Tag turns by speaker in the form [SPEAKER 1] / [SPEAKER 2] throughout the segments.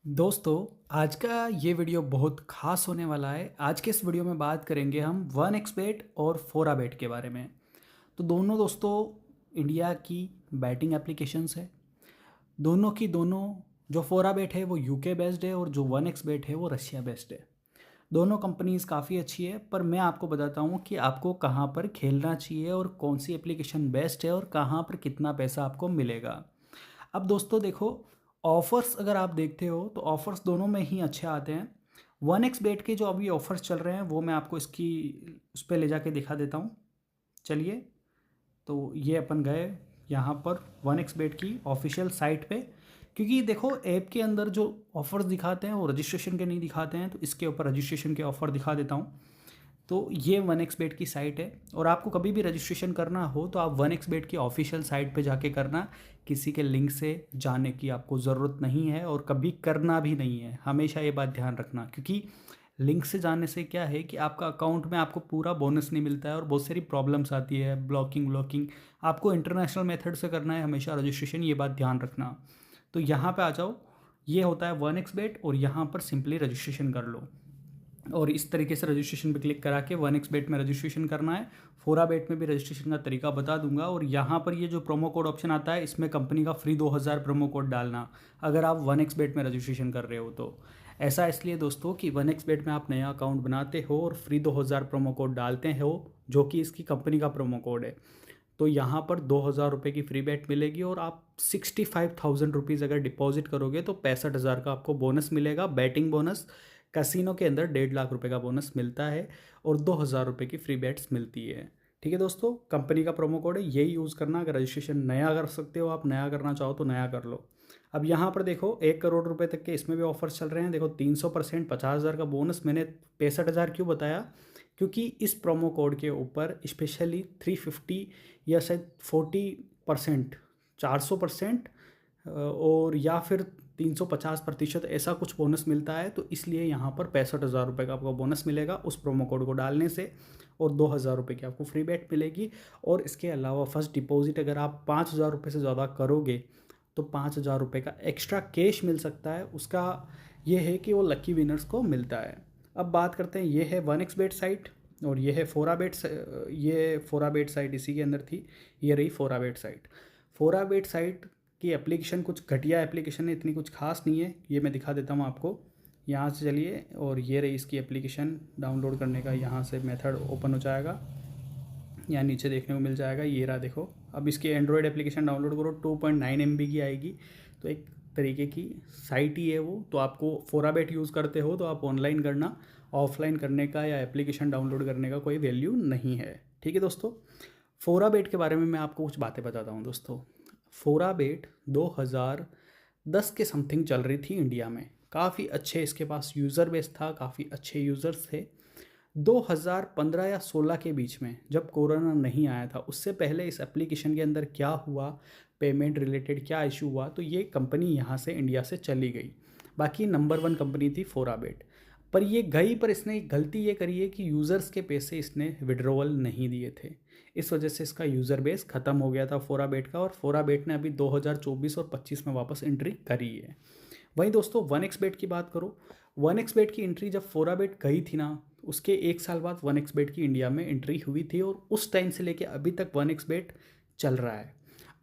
[SPEAKER 1] दोस्तों, आज का ये वीडियो बहुत ख़ास होने वाला है। आज के इस वीडियो में बात करेंगे हम 1xBet और 4xBet के बारे में। तो दोनों दोस्तों इंडिया की बैटिंग एप्लीकेशंस है। दोनों की दोनों जो 4xBet है वो यूके बेस्ड है और जो 1xBet है वो रशिया बेस्ड है। दोनों कंपनीज़ काफ़ी अच्छी है, पर मैं आपको बताता हूँ कि आपको कहाँ पर खेलना चाहिए और कौन सी एप्लीकेशन बेस्ट है और कहाँ पर कितना पैसा आपको मिलेगा। अब दोस्तों देखो, ऑफ़र्स अगर आप देखते हो तो ऑफ़र्स दोनों में ही अच्छे आते हैं। 1xBet के जो अभी ऑफ़र्स चल रहे हैं वो मैं आपको इसकी उस पे ले जाके दिखा देता हूँ। चलिए, तो ये अपन गए यहाँ पर 1xBet की ऑफिशियल साइट पे, क्योंकि देखो ऐप के अंदर जो ऑफ़र्स दिखाते हैं वो रजिस्ट्रेशन के नहीं दिखाते हैं, तो इसके ऊपर रजिस्ट्रेशन के ऑफ़र दिखा देता हूँ। तो ये 1xBet की साइट है और आपको कभी भी रजिस्ट्रेशन करना हो तो आप 1xBet की ऑफिशियल साइट पे जाके करना। किसी के लिंक से जाने की आपको ज़रूरत नहीं है और कभी करना भी नहीं है। हमेशा ये बात ध्यान रखना, क्योंकि लिंक से जाने से क्या है कि आपका अकाउंट में आपको पूरा बोनस नहीं मिलता है और बहुत सारी प्रॉब्लम्स आती है, ब्लॉकिंग। आपको इंटरनेशनल मेथड से करना है हमेशा रजिस्ट्रेशन, ये बात ध्यान रखना। तो यहाँ पे आ जाओ, ये होता है 1xBet और यहाँ पर सिंपली रजिस्ट्रेशन कर लो। और इस तरीके से रजिस्ट्रेशन पे क्लिक करा के 1xBet में रजिस्ट्रेशन करना है। 4xBet में भी रजिस्ट्रेशन का तरीका बता दूंगा। और यहाँ पर ये जो प्रोमो कोड ऑप्शन आता है, इसमें कंपनी का फ्री 2000 प्रोमो कोड डालना अगर आप 1xBet में रजिस्ट्रेशन कर रहे हो तो। ऐसा इसलिए दोस्तों कि 1xBet में आप नया अकाउंट बनाते हो और फ्री 2000 प्रोमो कोड डालते हो, जो कि इसकी कंपनी का प्रोमो कोड है। तो यहाँ पर 2000 रुपये की फ्री बेट मिलेगी और आप 65,000 रुपीज़ अगर डिपॉजिट करोगे तो 65,000 का आपको बोनस मिलेगा, बैटिंग बोनस। कैसीनो के अंदर 1.5 लाख रुपए का बोनस मिलता है और 2000 रुपये की फ्री बेट्स मिलती है। ठीक है दोस्तों, कंपनी का प्रोमो कोड है, यही यूज़ करना। अगर रजिस्ट्रेशन नया कर सकते हो, आप नया करना चाहो तो नया कर लो। अब यहाँ पर देखो 1 करोड़ रुपए तक के इसमें भी ऑफर्स चल रहे हैं। देखो 300%, 50,000 का बोनस। मैंने 65,000 क्यों बताया? क्योंकि इस प्रोमो कोड के ऊपर स्पेशली 350 या शायद 40%, 400% और या फिर 350% ऐसा कुछ बोनस मिलता है। तो इसलिए यहाँ पर 65,000 रुपये का आपको बोनस मिलेगा उस प्रोमो कोड को डालने से, और 2,000 रुपये की आपको फ्री बेट मिलेगी। और इसके अलावा फर्स्ट डिपॉजिट अगर आप 5,000 रुपये से ज़्यादा करोगे तो 5,000 रुपये का एक्स्ट्रा कैश मिल सकता है। उसका ये है कि वो लकी विनर्स को मिलता है। अब बात करते हैं, ये है 1xBet साइट और ये है 4xBet। ये 4xBet साइट इसी के अंदर थी, ये रही 4xBet साइट। 4xBet साइट की एप्लीकेशन कुछ घटिया एप्लीकेशन है, इतनी कुछ खास नहीं है। ये मैं दिखा देता हूँ आपको, यहाँ से चलिए। और ये रही इसकी एप्लीकेशन, डाउनलोड करने का यहाँ से मेथड ओपन हो जाएगा, यहाँ नीचे देखने को मिल जाएगा। ये रहा देखो। अब इसकी एंड्रॉयड एप्लीकेशन डाउनलोड करो, 2.9 MB की आएगी। तो एक तरीके की साइट ही है वो। तो आपको 4xBet यूज़ करते हो तो आप ऑनलाइन करना, ऑफलाइन करने का या एप्लीकेशन डाउनलोड करने का कोई वैल्यू नहीं है। ठीक है दोस्तों, 4xBet के बारे में मैं आपको कुछ बातें बताता हूँ दोस्तों। 4xBet 2010 के समथिंग चल रही थी इंडिया में। काफ़ी अच्छे इसके पास यूज़र बेस था, काफ़ी अच्छे यूज़र्स थे। 2015 या 16 के बीच में, जब कोरोना नहीं आया था, उससे पहले इस एप्लीकेशन के अंदर क्या हुआ, पेमेंट रिलेटेड क्या इशू हुआ, तो ये कंपनी यहाँ से इंडिया से चली गई। बाकी नंबर 1 कंपनी थी 4xBet। पर ये गई, पर इसने एक गलती ये करी है कि यूज़र्स के पैसे इसने विड्रॉवल नहीं दिए थे। इस वजह से इसका यूज़र बेस ख़त्म हो गया था 4xBet का। और 4xBet ने अभी 2024 और 25 में वापस एंट्री करी है। वहीं दोस्तों 1xBet की बात करो, 1xBet की एंट्री जब 4xBet गई थी ना, उसके 1 साल बाद 1xBet की इंडिया में एंट्री हुई थी और उस टाइम से लेके अभी तक 1xBet चल रहा है।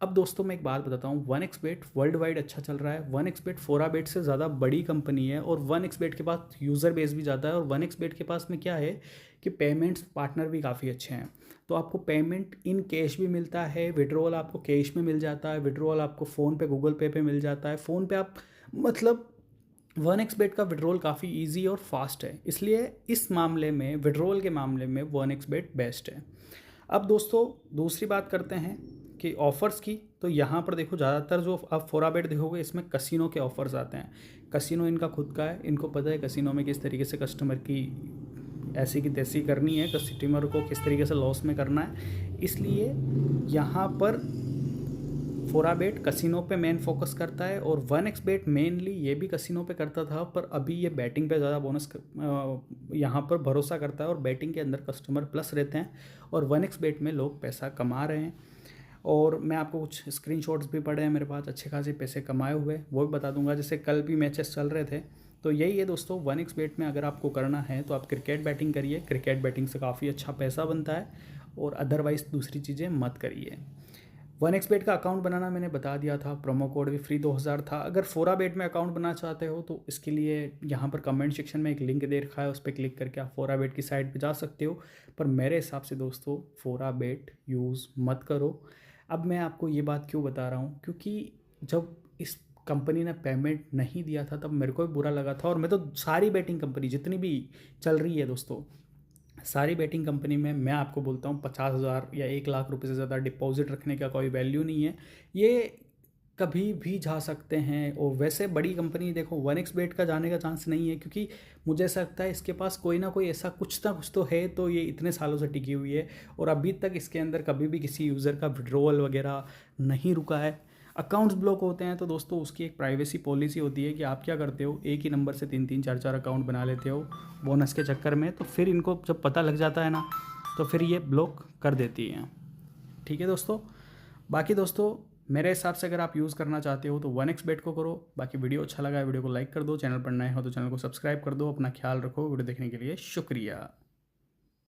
[SPEAKER 1] अब दोस्तों मैं एक बात बताता हूँ, 1xBet वर्ल्ड वाइड अच्छा चल रहा है। 1xBet 4xBet से ज़्यादा बड़ी कंपनी है और 1xBet के पास यूज़र बेस भी ज़्यादा है। और 1xBet के पास में क्या है कि पेमेंट्स पार्टनर भी काफ़ी अच्छे हैं। तो आपको पेमेंट इन कैश भी मिलता है, विड्रॉल आपको कैश में मिल जाता है, विड्रॉल आपको फ़ोन पे गूगल पे मिल जाता है। फ़ोन पे आप मतलब 1xBet का विड्रॉल काफ़ी इजी और फास्ट है, इसलिए इस मामले में, विड्रॉल के मामले में 1xBet बेस्ट है। अब दोस्तों दूसरी बात करते हैं कि ऑफ़र्स की। तो यहाँ पर देखो, ज़्यादातर जो आप 4xBet देखोगे इसमें कसिनो के ऑफ़र्स आते हैं। कसिनो इनका खुद का है, इनको पता है कसिनो में किस तरीके से कस्टमर की ऐसी की तैसी करनी है, कस्टमर को किस तरीके से लॉस में करना है। इसलिए यहाँ पर 4xBet कसिनो पे मेन फोकस करता है और 1xBet मेनली ये भी कसिनो पे करता था, पर अभी ये बैटिंग पे ज़्यादा बोनस यहाँ पर भरोसा करता है और बैटिंग के अंदर कस्टमर प्लस रहते हैं और 1xBet में लोग पैसा कमा रहे हैं। और मैं आपको कुछ स्क्रीनशॉट्स भी पड़े हैं मेरे पास, अच्छे खासे पैसे कमाए हुए, वो भी बता दूंगा। जैसे कल भी मैचेस चल रहे थे, तो यही है दोस्तों, 1xBet में अगर आपको करना है तो आप क्रिकेट बैटिंग करिए, क्रिकेट बैटिंग से काफ़ी अच्छा पैसा बनता है, और अदरवाइज़ दूसरी चीज़ें मत करिए। 1xBet का अकाउंट बनाना मैंने बता दिया था, प्रोमो कोड भी फ्री 2000 था। अगर फोराबेट में अकाउंट बनाना चाहते हो तो इसके लिए यहाँ पर कमेंट सेक्शन में एक लिंक दे रखा है, उस पर क्लिक करके आप फोराबेट की साइट पे जा सकते हो। पर मेरे हिसाब से दोस्तों फोराबेट यूज़ मत करो। अब मैं आपको ये बात क्यों बता रहा हूँ, क्योंकि जब इस कंपनी ने पेमेंट नहीं दिया था तब मेरे को भी बुरा लगा था। और मैं तो सारी बेटिंग कंपनी जितनी भी चल रही है दोस्तों, सारी बेटिंग कंपनी में मैं आपको बोलता हूँ 50,000 या 1 लाख रुपए से ज़्यादा डिपॉजिट रखने का कोई वैल्यू नहीं है। ये कभी भी जा सकते हैं। और वैसे बड़ी कंपनी देखो 1xBet का जाने का चांस नहीं है, क्योंकि मुझे ऐसा लगता है इसके पास कोई ना कोई ऐसा कुछ ना कुछ तो है, तो ये इतने सालों से टिकी हुई है और अभी तक इसके अंदर कभी भी किसी यूज़र का विड्रॉवल वगैरह नहीं रुका है। अकाउंट्स ब्लॉक होते हैं तो दोस्तों उसकी एक प्राइवेसी पॉलिसी होती है कि आप क्या करते हो, एक ही नंबर से 3-3 4-4 अकाउंट बना लेते हो बोनस के चक्कर में, तो फिर इनको जब पता लग जाता है ना तो फिर ये ब्लॉक कर देती हैं। ठीक है दोस्तों, बाकी दोस्तों मेरे हिसाब से अगर आप यूज़ करना चाहते हो तो 1xBet को करो। बाकी वीडियो अच्छा लगा है वीडियो को लाइक कर दो, चैनल पर नए हो तो चैनल को सब्सक्राइब कर दो। अपना ख्याल रखो, वीडियो देखने के लिए शुक्रिया।